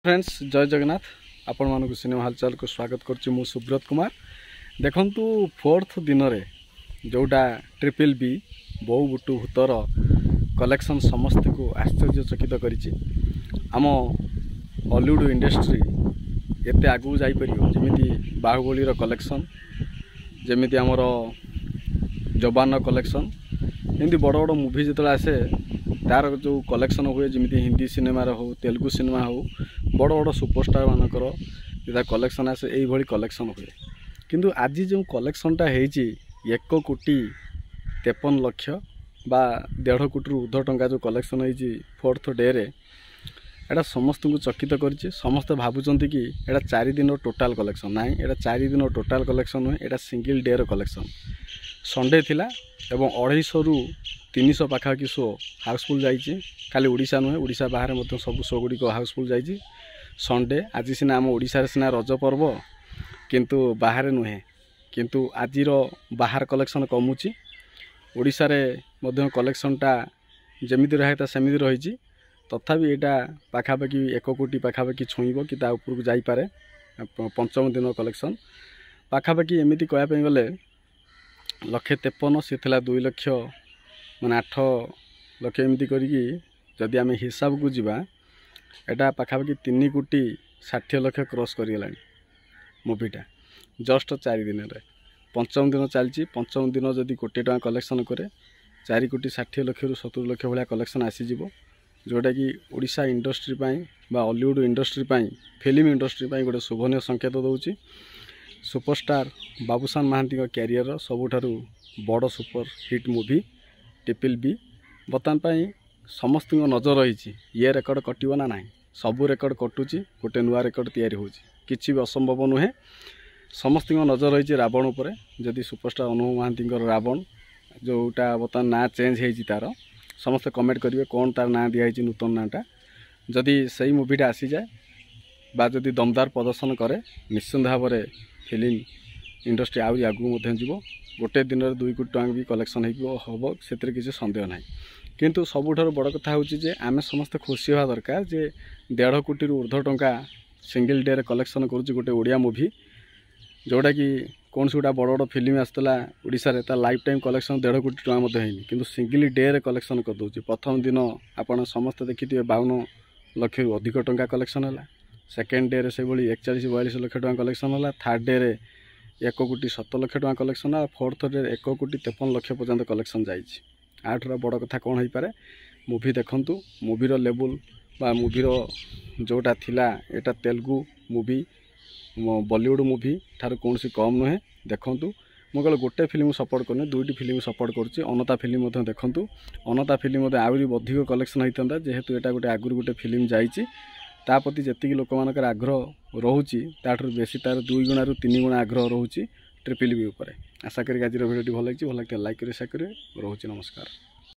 Friends जय जगन्नाथ आपण मानक सिनेमा हालचाल को स्वागत करछि मु सुब्रत कुमार। देखंतु फोर्थ दिन रे जोटा ट्रिपल बी बहु बुटू भूतर कलेक्शन समस्त को आश्चर्यचकित करिछि। आम हॉलीवुड इंडस्ट्री एते आगु जाई परियो जेमिति बाहुबली रो कलेक्शन, जेमिति हमर जवान कलेक्शन, एमती बड़ बड़ मूवी जो आसे तार जो कलेक्शन हुए जमी हिंदी सिनेमा हो तेलुगु सिनेमा हो बड़ बड़ सुपरस्टार मानकर जो कलेक्शन आसे यही कलेक्शन हुए। किंतु आज जो कलेक्शनटा होती 1,53 लाख बा 1.5 कोटी ऊर्ध्व टंका जो कलेक्शन होती फोर्थ डे रे एटा समस्त को चकित कर समस्त भावुंट कि एटा 4 दिन टोटाल कलेक्शन ना, एटा 4 दिन टोटाल कलेक्शन नुहे, एटा सिंगल डे रो कलेक्शन। संडे थिला एवं 250 रु 300 पाखापाखि शो हाउसफुल जाइए। खाली ओडिशा नुहे ओडिशा बाहर मध्य सब शो गुड़िक हाउसफुल जाइए। संडे आज सीना आम ओडिशा सीना रज पर्व किंतु बाहर नुहे, किंतु आजिर बाहर कलेक्शन कमुची। ओडिशा रे मध्य कलेक्शनटा जमिति रहा सेमिति रही, तथापि एटा पाखापाखि 1 कोटी पाखापाखि छुईब कि ता ऊपर को जाई पारे। पंचम दिन कलेक्शन पाखापाखि एमिति कहया गले 1,53 सी 2 लाख माने 8 लाख एमती करी जदि आम हिसाब को जीवा एटा पाखापाखि 3 कोटी 60 लाख क्रॉस करिगला मूवीटा जस्ट 4 दिन रे। पंचम दिन चलती, पंचम दिन जदि 1 कोटी टका कलेक्शन करे 4 कोटी 60 लाख रु 70 लाख भाया कलेक्शन आसीजिवो, जोटा कि ओडिशा इंडस्ट्री पाई बा हॉलीवुड इंडस्ट्री पाई फिल्म इंडस्ट्री पाई गोटे शोभनीय संकेत दौची। सुपरस्टार बाबूशान महांती क्यारियर सबुठारु बड़ super hit movie triple B बर्तमान समस्त नजर रही। ये रेकर्ड कटिव ना ना, सबू रेकर्ड कटुची, गोटे नुआ रेकर्ड तैयारी होची, किछि भी असंभव नुहे। समस्त नजर रही रावण उपर। जदि सुपरस्टार अनुभव महांती रावण जोटा बर्तमान ना चेंज होती तार समस्त कमेंट करेंगे कौन तार ना दिखाई नूतन नाटा। जदि सही मूवीटा आसी जाए बा जदि दमदार प्रदर्शन करे निश्चिंत भाव में फिल्म इंडस्ट्री आउरी आगू जीव। गोटे दिन में 2 कोटी टका भी कलेक्शन हम से किसी सन्देह ना। किंतु सबुठार बड़ कथा हूँ जे आम समस्त खुशी हवा दरकार जे 1.5 कोटी ऊर्ध्व टंका सिंगल डे रे कलेक्शन करुच्ची गोटे ओडिया मूवी, जोटा कि कौन से गोटा बड़ बड़ फिल्म आसला ओडिशा रे ता लाइफ टाइम कलेक्शन 1.5 कोटी टका होनी, किंतु सिंगल डे रे कलेक्शन कर दउची। प्रथम दिन आपण समस्त देखिथिबे 52 लाख रु अधिक टंका कलेक्शन है। सेकेंड डे रे से 41-42 लाख टका कलेक्शन है। थर्ड डे रे 1 कोटी 70 लाख टका कलेक्शन है। फोर्थ डे 1 कोटी 53 लाख पर्यंत कलेक्शन जाइए। आठर बड़ कथा कौन हो पारे मूवी देखंतु। मूवीर लेवल बा मूवीर जोटा थिला एटा तेलुगु मूवी बॉलीवुड मूवी ठार कौन सी कम नुहे। देखंतु मु कहले गोटे फिल्म सपोर्ट करने 2टी फिल्म सपोर्ट करुच्ची। अनता फिल्म देखंतु, अनता फिल्म आहरी अधिक कलेक्शन होता जेहेतु एटा गोटे आगुरी गोटे फिल्म जाइए। ताप्रति जी लोक मानकर आग्रह रोचे ताठू बेसी तार 2 गुणा रु 3 गुणा आग्रह रोचे ट्रिपल बी उपर। आशा करी आज वीडियो भल लगी, भल लगे लाइक करें, शेयर करें। रोचे नमस्कार।